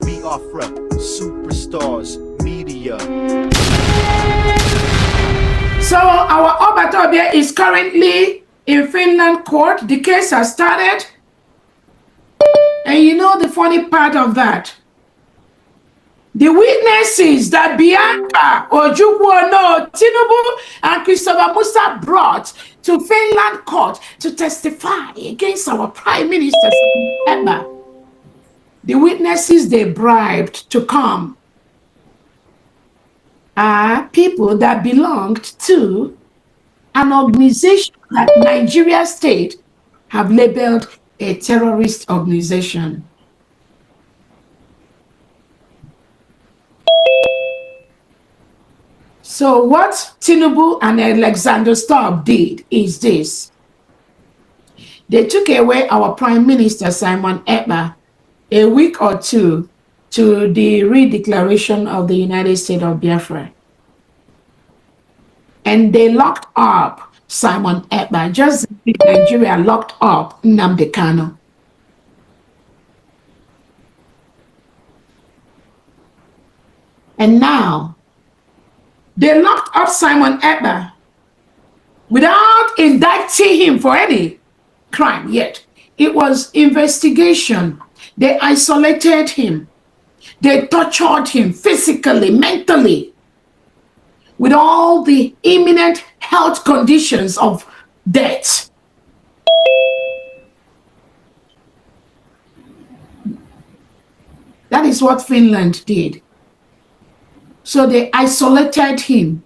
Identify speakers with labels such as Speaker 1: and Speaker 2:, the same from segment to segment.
Speaker 1: Biafra, superstars, media.
Speaker 2: So our Obatobia is currently in Finland court. The case has started. And you know the funny part of that? The witnesses that Bianca, Ojukwu, Tinubu, and Christopher Musa brought to Finland court to testify against our Prime Minister, Ekpa. The witnesses they bribed to come are people that belonged to an organization that Nigeria state have labeled a terrorist organization. So what Tinubu and Alexander Stubb did is this. They took away our Prime Minister, Simon Ekpa, a week or two to the redeclaration of the United States of Biafra. And they locked up Simon Ekpa, just like Nigeria locked up Nnamdi Kanu. And now, they locked up Simon Ekpa without indicting him for any crime yet. It was investigation. They isolated him. They tortured him physically, mentally, with all the imminent health conditions of death. That is what Finland did. So they isolated him,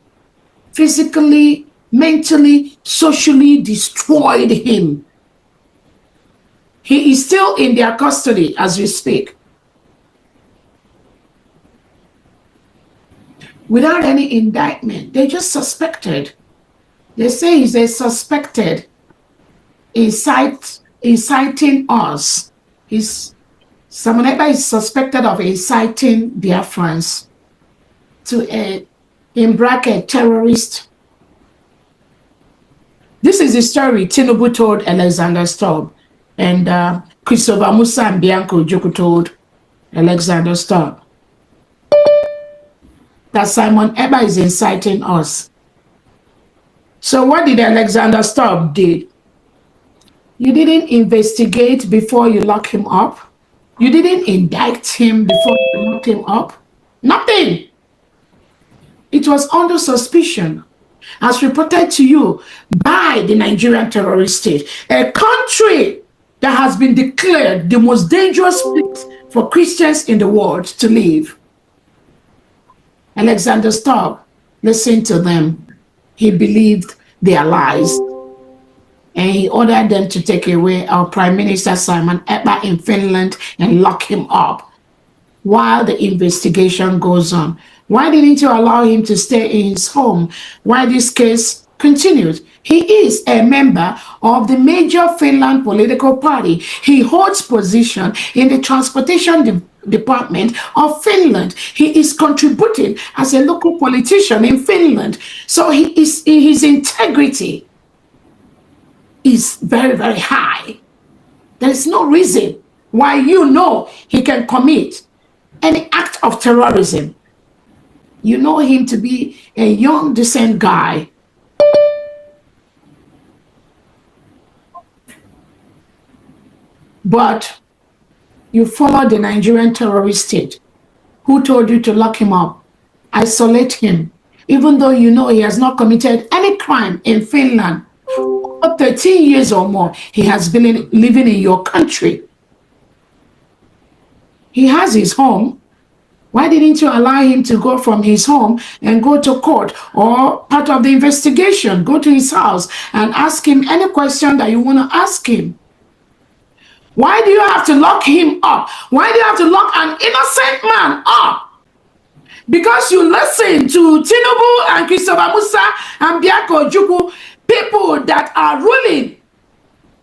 Speaker 2: physically, mentally, socially destroyed him. He is still in their custody as we speak. Without any indictment, they just suspected. They say he's a suspected inciting us. Simon Ekpa is suspected of inciting Biafrans to a, in bracket, terrorist. This is the story Tinubu told Alexander Stubb, and Christopher Musa and Bianca Ojukwu told Alexander Stubb that Simon Ekpa is inciting us. So what did Alexander Stubb do? You didn't investigate before you lock him up. You didn't indict him before you locked him up. Nothing. It was under suspicion, as reported to you by the Nigerian terrorist state, a country that has been declared the most dangerous place for Christians in the world to live. Alexander Stubb listened to them. He believed their lies. And he ordered them to take away our Prime Minister Simon Ekpa in Finland and lock him up while the investigation goes on. Why didn't you allow him to stay in his home while this case continued? He is a member of the major Finland political party. He holds position in the transportation department of Finland. He is contributing as a local politician in Finland. So his integrity is very, very high. There is no reason why you know he can commit any act of terrorism. You know him to be a young, decent guy. But you follow the Nigerian terrorist state who told you to lock him up, isolate him, even though you know he has not committed any crime in Finland. For 13 years or more, he has been living in your country. He has his home. Why didn't you allow him to go from his home and go to court or part of the investigation? Go to his house and ask him any question that you want to ask him. Why do you have to lock him up? Why do you have to lock an innocent man up? Because you listen to Tinubu and Christopher Musa and Bianca Ojukwu, people that are ruling,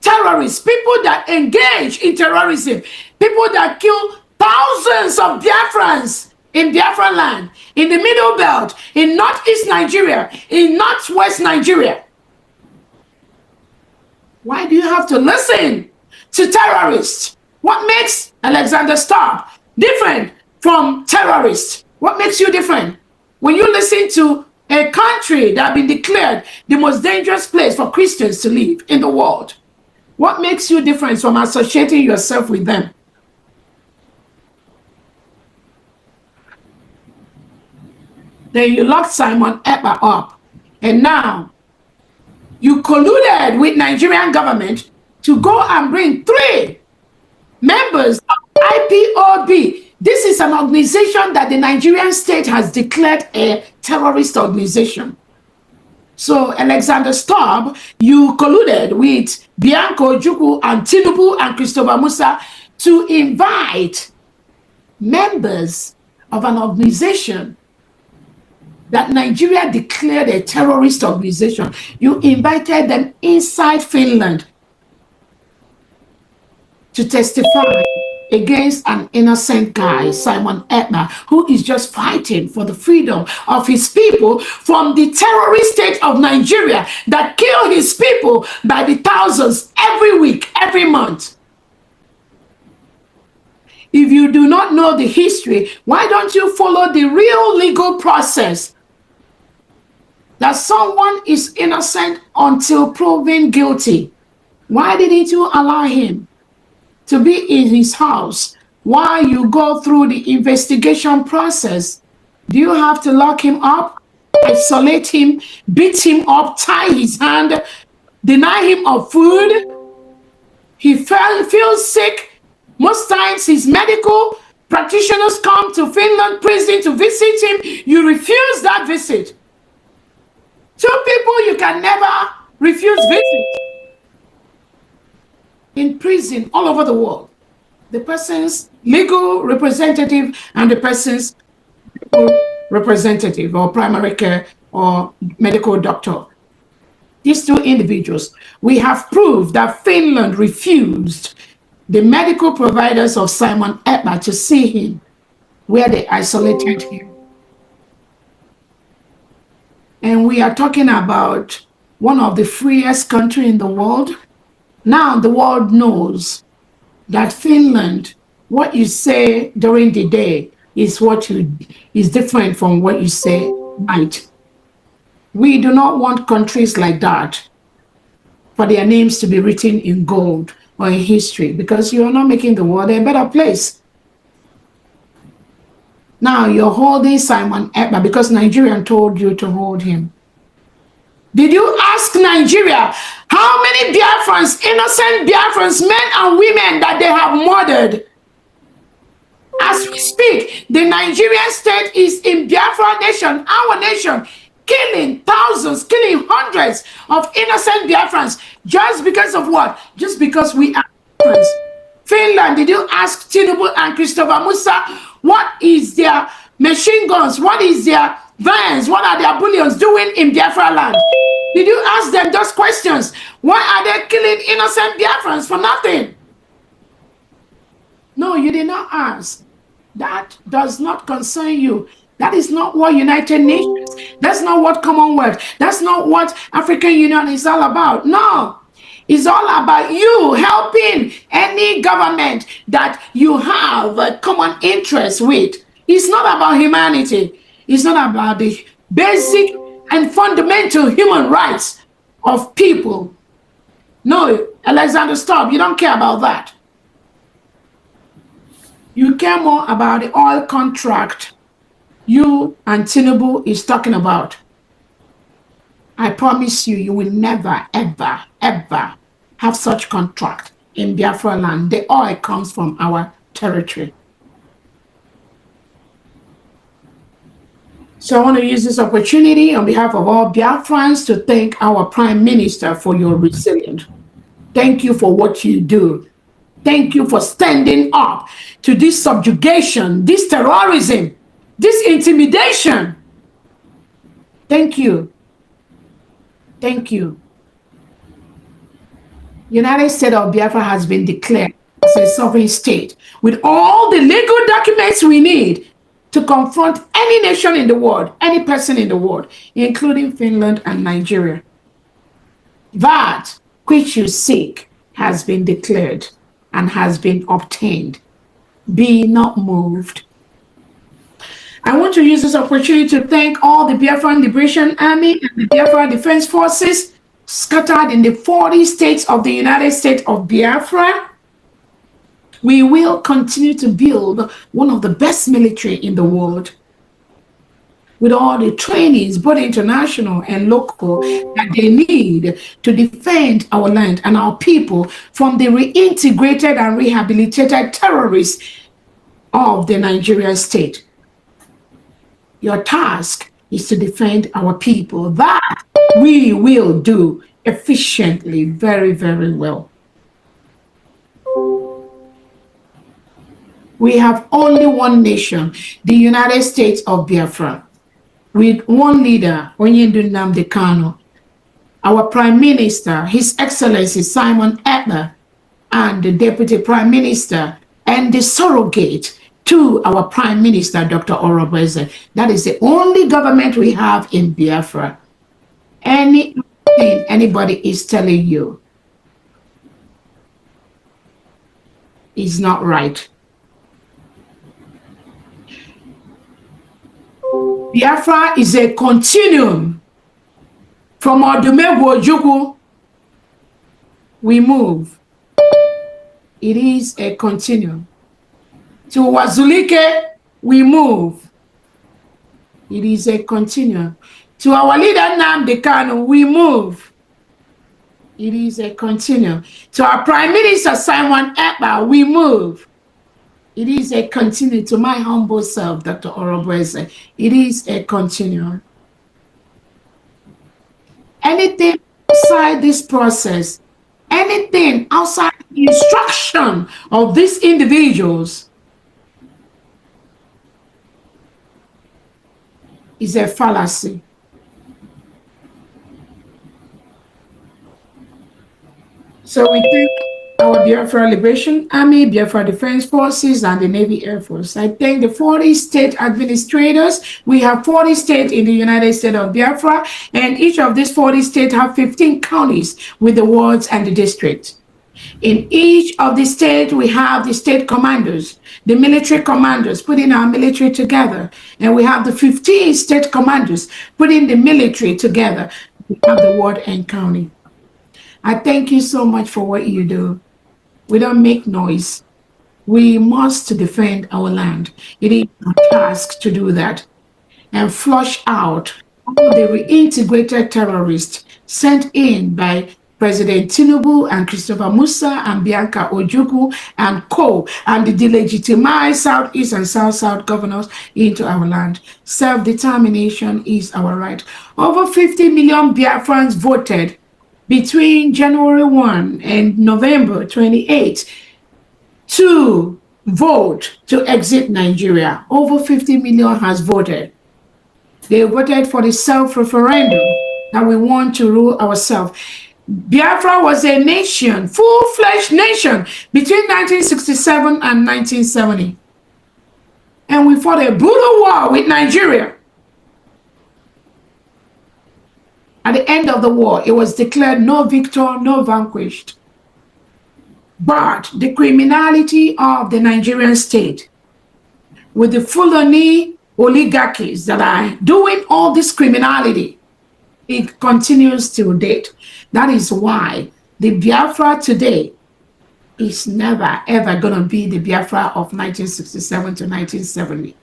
Speaker 2: terrorists, people that engage in terrorism, people that kill thousands of Biafrans in Biafran land, in the Middle Belt, in Northeast Nigeria, in Northwest Nigeria. Why do you have to listen to terrorists? What makes Alexander Stubb different from terrorists? What makes you different? When you listen to a country that has been declared the most dangerous place for Christians to live in the world, what makes you different from associating yourself with them? Then you locked Simon Ekpa up, and now you colluded with Nigerian government to go and bring 3 members of IPOB. This is an organization that the Nigerian state has declared a terrorist organization. So Alexander Stubb, you colluded with Akachukwu and Tinubu and Christopher Musa to invite members of an organization that Nigeria declared a terrorist organization. You invited them inside Finland to testify against an innocent guy, Simon Ekpa, who is just fighting for the freedom of his people from the terrorist state of Nigeria that kill his people by the thousands every week, every month. If you do not know the history, why don't you follow the real legal process? That someone is innocent until proven guilty. Why didn't you allow him to be in his house while you go through the investigation process? Do you have to lock him up, isolate him, beat him up, tie his hand, deny him of food? He feels sick. Most times his medical practitioners come to Finland prison to visit him. You refuse that visit. 2 people you can never refuse visit in prison all over the world. The person's legal representative and the person's representative or primary care or medical doctor. These 2 individuals, we have proved that Finland refused the medical providers of Simon Ekpa to see him, where they isolated him. And we are talking about one of the freest countries in the world. Now the world knows that Finland, what you say during the day is is different from what you say at night. We do not want countries like that for their names to be written in gold or in history, because you are not making the world a better place. Now you're holding Simon Ekpa because Nigerian told you to hold him. Did you ask Nigeria how many Biafrans, innocent Biafrans, men and women that they have murdered? As we speak, the Nigerian state is in Biafra nation, our nation, killing thousands, killing hundreds of innocent Biafrans. Just because of what? Just because we are Biafrans. Finland, did you ask Tinubu and Christopher Musa what is their machine guns, what is their vans, what are their bullions doing in Biafra land? Did you ask them those questions? Why are they killing innocent Biafrans for nothing? No, you did not ask. That does not concern you. That is not what United Nations, that's not what Commonwealth, that's not what African Union is all about. No. It's all about you helping any government that you have a common interest with. It's not about humanity. It's not about the basic and fundamental human rights of people. No, Alexander, stop. You don't care about that. You care more about the oil contract you and Tinubu is talking about. I promise you, you will never, ever, ever have such contract in Biafra land. The oil comes from our territory. So I want to use this opportunity on behalf of all Biafrans to thank our Prime Minister for your resilience. Thank you for what you do. Thank you for standing up to this subjugation, this terrorism, this intimidation. Thank you. Thank you. United States of Biafra has been declared as a sovereign state with all the legal documents we need to confront any nation in the world, any person in the world, including Finland and Nigeria. That which you seek has been declared and has been obtained. Be not moved. I want to use this opportunity to thank all the Biafran Liberation Army and the Biafra Defense Forces scattered in the 40 states of the United States of Biafra. We will continue to build one of the best military in the world with all the trainings, both international and local, that they need to defend our land and our people from the reintegrated and rehabilitated terrorists of the Nigerian state. Your task is to defend our people. That we will do efficiently, very, very well. We have only one nation, the United States of Biafra, with one leader, Onyendu Nnamdi Kanu, our Prime Minister, His Excellency Simon Ekpa, and the Deputy Prime Minister, and the surrogate to our Prime Minister, Dr. ORABUEZE. That is the only government we have in Biafra. Anything anybody is telling you is not right. Biafra is a continuum. From Odumegwu Ojukwu, we move. It is a continuum. To Wazulike, we move. It is a continuum. To our leader Nnamdi Kanu, we move. It is a continuum. To our Prime Minister Simon Ekpa, we move. It is a continuum. To my humble self, Dr. ORABUEZE, it is a continuum. Anything outside this process, anything outside the instruction of these individuals is a fallacy. So we thank our Biafra Liberation Army, Biafra Defense Forces, and the Navy Air Force. I thank the 40 state administrators. We have 40 states in the United States of Biafra, and each of these 40 states have 15 counties with the wards and the districts. In each of the states, we have the state commanders, the military commanders, putting our military together. And we have the 15 state commanders putting the military together. We have the ward and county. I thank you so much for what you do. We don't make noise. We must defend our land. It is our task to do that and flush out all the reintegrated terrorists sent in by President Tinubu and Christopher Musa and Bianca Ojukwu and co, and the delegitimized Southeast and South governors into our land. Self-determination is our right. Over 50 million Biafrans voted between January 1 and November 28 to vote to exit Nigeria. Over 50 million has voted. They voted for the self-referendum that we want to rule ourselves. Biafra was a nation, full-fledged nation, between 1967 and 1970. And we fought a brutal war with Nigeria. At the end of the war, it was declared no victor, no vanquished. But the criminality of the Nigerian state, with the Fulani oligarchies that are doing all this criminality, it continues till date. That is why the Biafra today is never, ever going to be the Biafra of 1967 to 1970.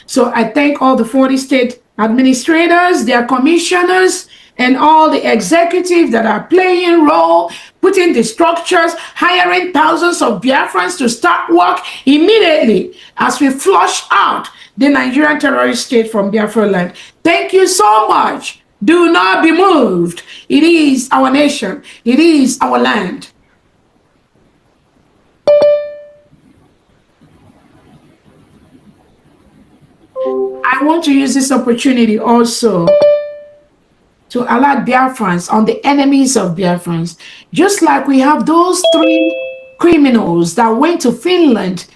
Speaker 2: So I thank all the 40 state administrators, their commissioners, and all the executives that are playing role, putting the structures, hiring thousands of Biafrans to start work immediately as we flush out the Nigerian terrorist state from Biafra land. Thank you so much. Do not be moved. It is our nation. It is our land. I want to use this opportunity also to alert Biafrans on the enemies of Biafrans. Just like we have those 3 criminals that went to Finland,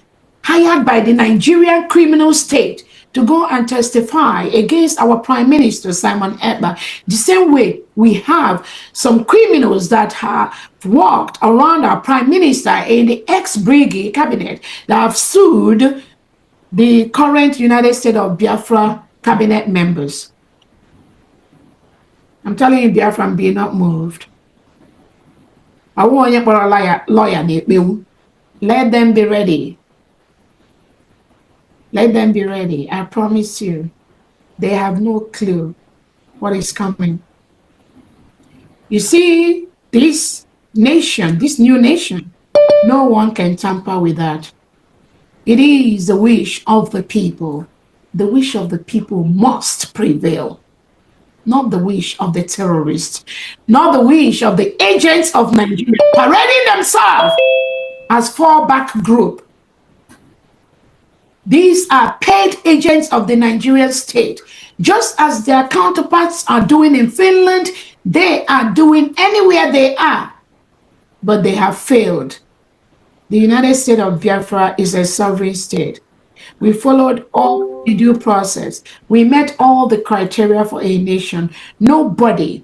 Speaker 2: hired by the Nigerian criminal state to go and testify against our Prime Minister, Simon Ekpa. The same way we have some criminals that have walked around our Prime Minister in the ex-Brigade cabinet that have sued the current United States of Biafra cabinet members. I'm telling you, Biafran, be not moved. I want you for a lawyer. Let them be ready. Let them be ready. I promise you, they have no clue what is coming. You see, this nation, this new nation, no one can tamper with that. It is the wish of the people. The wish of the people must prevail. Not the wish of the terrorists, not the wish of the agents of Nigeria parading themselves as fallback group. These are paid agents of the Nigerian state. Just as their counterparts are doing in Finland, they are doing anywhere they are, but they have failed. The United States of Biafra is a sovereign state. We followed all the due process. We met all the criteria for a nation. Nobody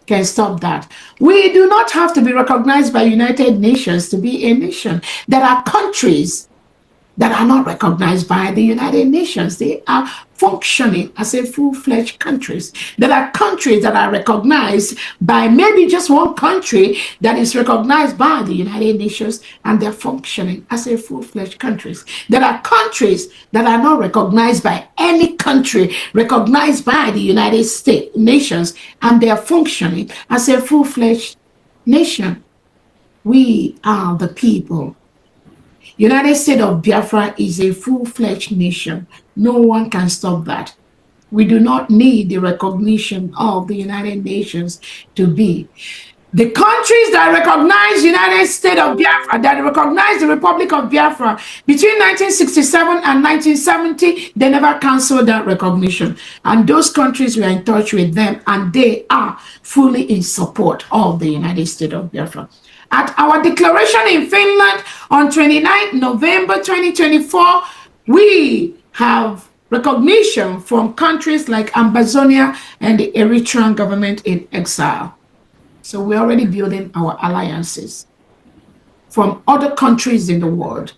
Speaker 2: can stop that. We do not have to be recognized by United Nations to be a nation. There are countries that are not recognized by the United Nations. They are functioning as a full-fledged countries. There are countries that are recognized by maybe just one country that is recognized by the United Nations, and they're functioning as a full-fledged countries. There are countries that are not recognized by any country recognized by the United States nations, and they are functioning as a full-fledged nation. We are the people. United States of Biafra is a full-fledged nation. No one can stop that. We do not need the recognition of the United Nations to be. The countries that recognize United States of Biafra, that recognize the Republic of Biafra between 1967 and 1970, they never canceled that recognition. And those countries, we are in touch with them, and they are fully in support of the United States of Biafra. At our declaration in Finland on 29 November 2024, we have recognition from countries like Amazonia and the Eritrean government in exile. So we're already building our alliances from other countries in the world,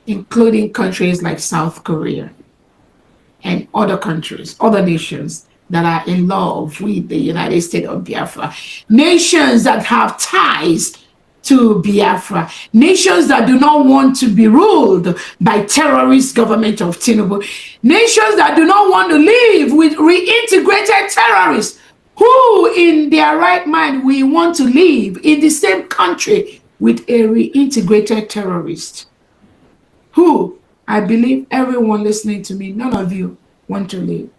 Speaker 2: including countries like South Korea and other countries, other nations that are in love with the United States of Biafra, nations that have ties to Biafra, nations that do not want to be ruled by terrorist government of Tinubu, nations that do not want to live with reintegrated terrorists who in their right mind we want to live in the same country with a reintegrated terrorist who I believe everyone listening to me, none of you want to live.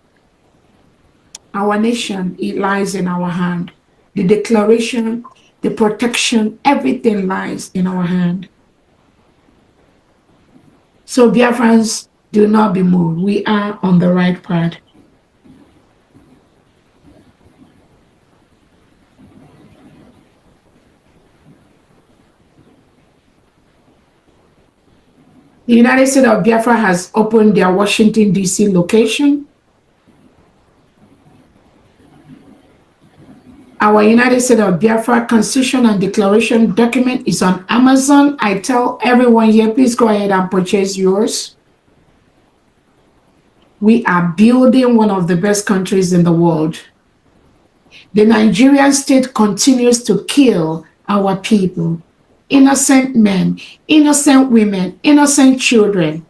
Speaker 2: Our nation, it lies in our hand. The declaration, the protection, everything lies in our hand. So Biafrans, do not be moved. We are on the right path. The United States of Biafra has opened their Washington, D.C. location. Our United States of Biafra Constitution and Declaration document is on Amazon. I tell everyone here, please go ahead and purchase yours. We are building one of the best countries in the world. The Nigerian state continues to kill our people. Innocent men, innocent women, innocent children.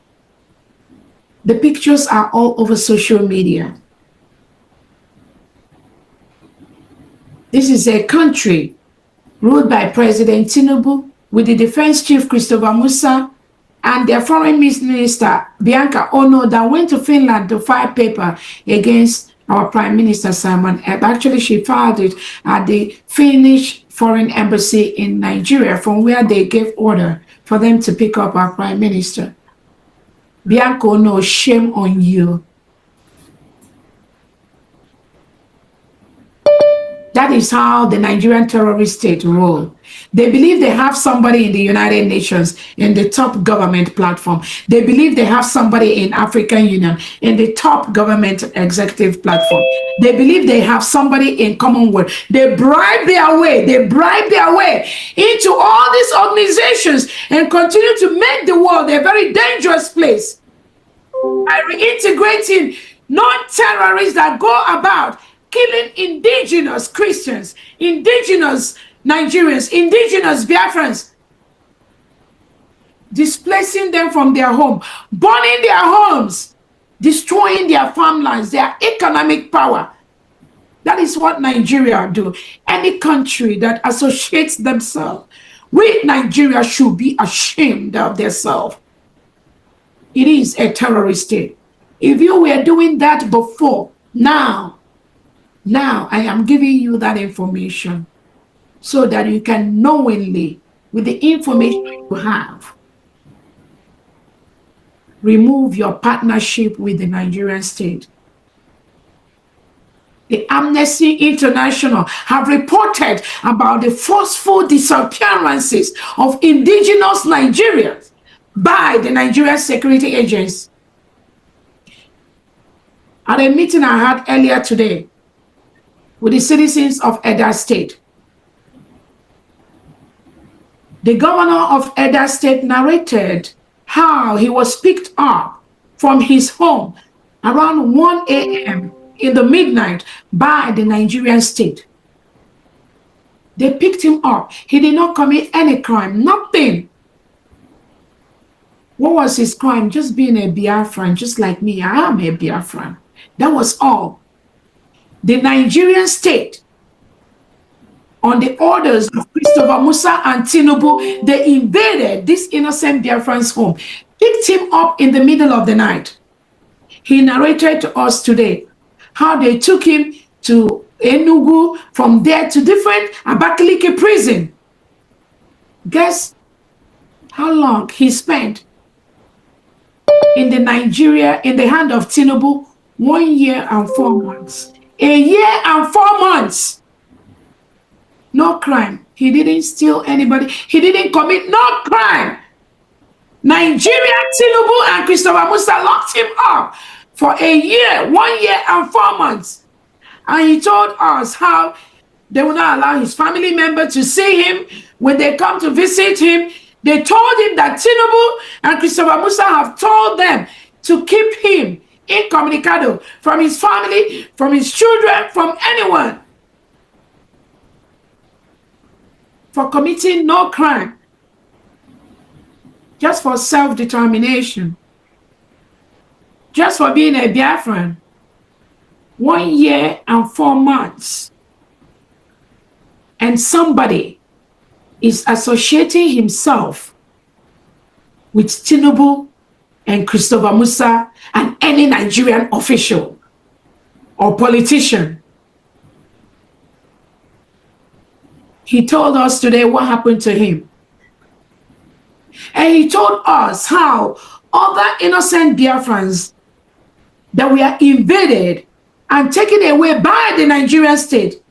Speaker 2: The pictures are all over social media. This is a country ruled by President Tinubu with the Defense Chief Christopher Musa and their Foreign Minister Bianca Ono that went to Finland to file paper against our Prime Minister Simon Ekpa. Actually, she filed it at the Finnish Foreign Embassy in Nigeria, from where they gave order for them to pick up our Prime Minister. Bianca Ono, shame on you. That is how the Nigerian terrorist state roll. They believe they have somebody in the United Nations in the top government platform. They believe they have somebody in African Union in the top government executive platform. They believe they have somebody in Commonwealth. They bribe their way into all these organizations and continue to make the world a very dangerous place by reintegrating non-terrorists that go about killing indigenous Christians, indigenous Nigerians, indigenous Biafrans, displacing them from their home, burning their homes, destroying their farmlands, their economic power. That is what Nigeria do. Any country that associates themselves with Nigeria should be ashamed of themselves. It is a terrorist state. If you were doing that before, now I am giving you that information so that you can knowingly, with the information you have, remove your partnership with the Nigerian state. The Amnesty International have reported about the forceful disappearances of indigenous Nigerians by the Nigerian security agents. At a meeting I had earlier today with the citizens of Edo State, the governor of Edo State narrated how he was picked up from his home around 1 a.m. in the midnight by the Nigerian state. They picked him up. He did not commit any crime, nothing. What was his crime? Just being a Biafran, just like me. I am a Biafran. That was all. The Nigerian state, on the orders of Christopher Musa and Tinubu, they invaded this innocent Biafran's home, picked him up in the middle of the night. He narrated to us today how they took him to Enugu, from there to different Abakaliki prison. Guess how long he spent in the Nigeria, in the hand of Tinubu? 1 year and 4 months. A year and 4 months. No crime. He didn't steal anybody. He didn't commit no crime. Nigeria, Tinubu, and Christopher Musa locked him up for a year, 1 year and 4 months. And he told us how they will not allow his family member to see him when they come to visit him. They told him that Tinubu and Christopher Musa have told them to keep him incommunicado from his family, from his children, from anyone, for committing no crime, just for self-determination, just for being a Biafran. 1 year and 4 months. And somebody is associating himself with Tinubu and Christopher Musa and any Nigerian official or politician. He told us today what happened to him. And he told us how other innocent Biafrans that were invaded and taken away by the Nigerian state,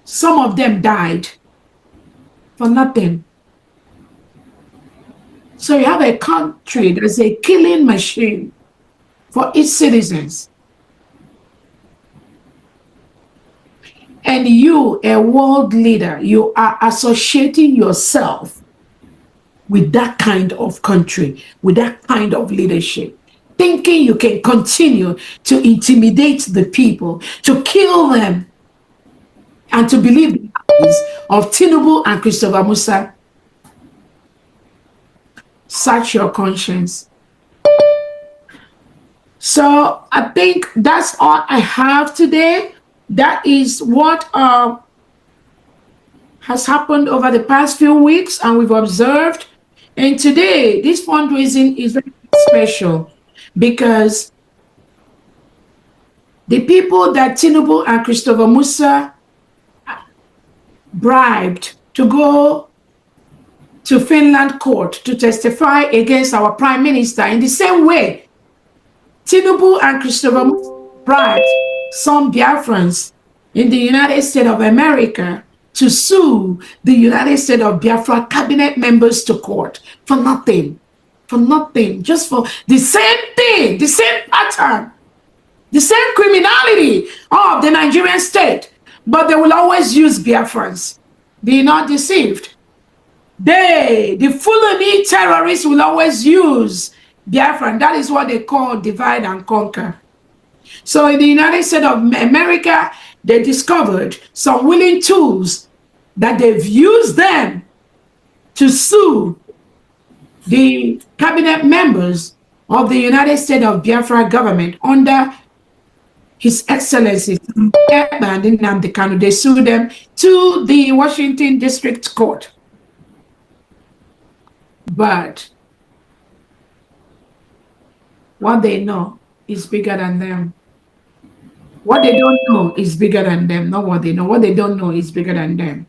Speaker 2: some of them died for nothing. So you have a country that's a killing machine for its citizens. And you, a world leader, you are associating yourself with that kind of country, with that kind of leadership, thinking you can continue to intimidate the people, to kill them, and to believe the lies of Tinubu and Christopher Musa. Search your conscience. So I think that's all I have today. That is what has happened over the past few weeks, and we've observed. And today, this fundraising is very special because the people that Tinubu and Christopher Musa bribed to go to Finland court to testify against our prime minister, in the same way Tinubu and Christopher Musa bribed some Biafrans in the United States of America to sue the United States of Biafra cabinet members to court for nothing. For nothing. Just for the same thing, the same pattern, the same criminality of the Nigerian state. But they will always use Biafrans. Be not deceived. The Fulani terrorists will always use Biafran. That is what they call divide and conquer. So in the United States of America, they discovered some willing tools that they've used them to sue the cabinet members of the United States of Biafra government under His Excellency Ekpa and Nnamdi Kanu. They sued them to the Washington District Court. But what they know is bigger than them. What they don't know is bigger than them, not what they know. What they don't know is bigger than them.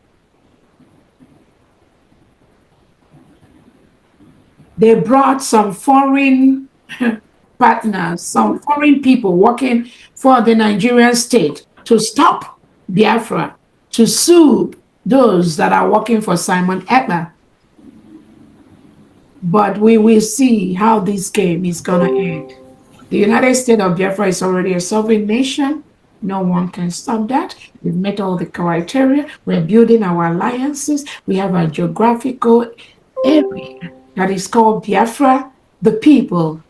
Speaker 2: They brought some foreign partners, some foreign people working for the Nigerian state to stop Biafra, to sue those that are working for Simon Ekpa. But we will see how this game is going to end. The United States of Biafra is already a sovereign nation. No one can stop that. We've met all the criteria. We're building our alliances. We have a geographical area that is called Biafra, the people.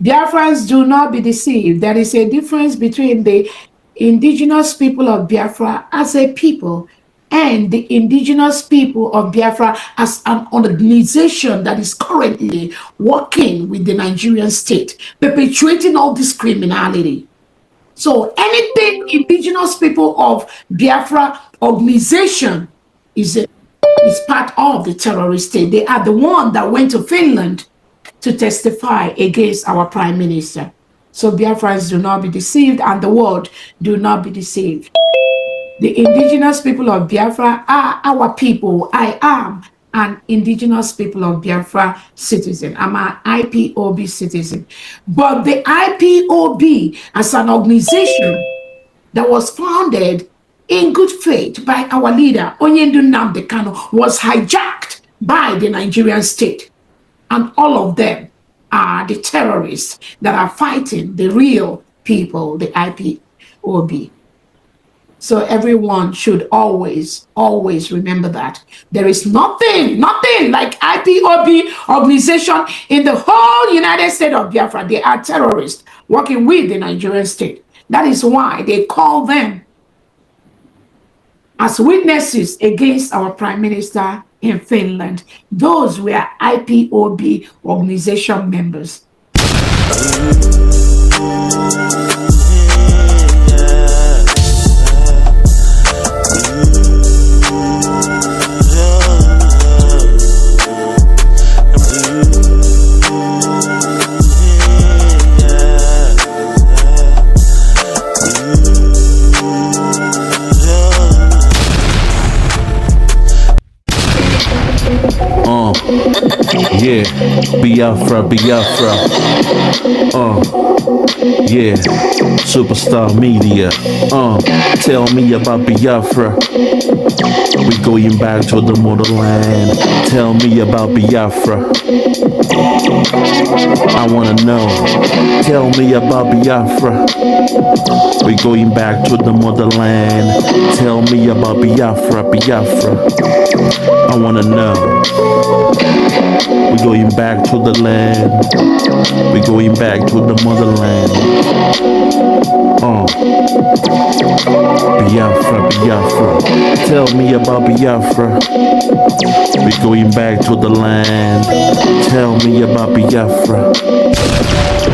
Speaker 2: Biafrans, do not be deceived. There is a difference between the indigenous people of Biafra as a people and the indigenous people of Biafra as an organization that is currently working with the Nigerian state, perpetuating all this criminality. So anything indigenous people of Biafra organization is part of the terrorist state. They are the one that went to Finland to testify against our prime minister. So Biafrans, do not be deceived, and the world, do not be deceived. The indigenous people of Biafra are our people. I am an indigenous people of Biafra citizen. I'm an IPOB citizen. But the IPOB as an organization that was founded in good faith by our leader, Onyendu Nnamdi Kanu, was hijacked by the Nigerian state. And all of them are the terrorists that are fighting the real people, the IPOB. So everyone should always, always remember that. There is nothing like IPOB organization in the whole United States of Biafra. They are terrorists working with the Nigerian state. That is why they call them as witnesses against our prime minister in Finland. Those were IPOB organization members.
Speaker 3: Yeah, Biafra, Biafra. Yeah, Superstar Media. Tell me about Biafra. We going back to the motherland. Tell me about Biafra. I wanna know. Tell me about Biafra. We going back to the motherland. Tell me about Biafra, Biafra. I wanna know. We're going back to the land. We're going back to the motherland. Biafra, Biafra. Tell me about Biafra. We're going back to the land. Tell me about Biafra.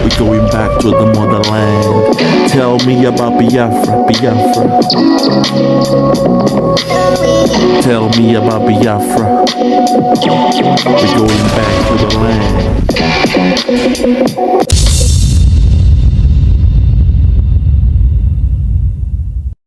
Speaker 3: We're going back to the motherland. Tell me about Biafra, Biafra. Tell me about Biafra. We're going back to the land.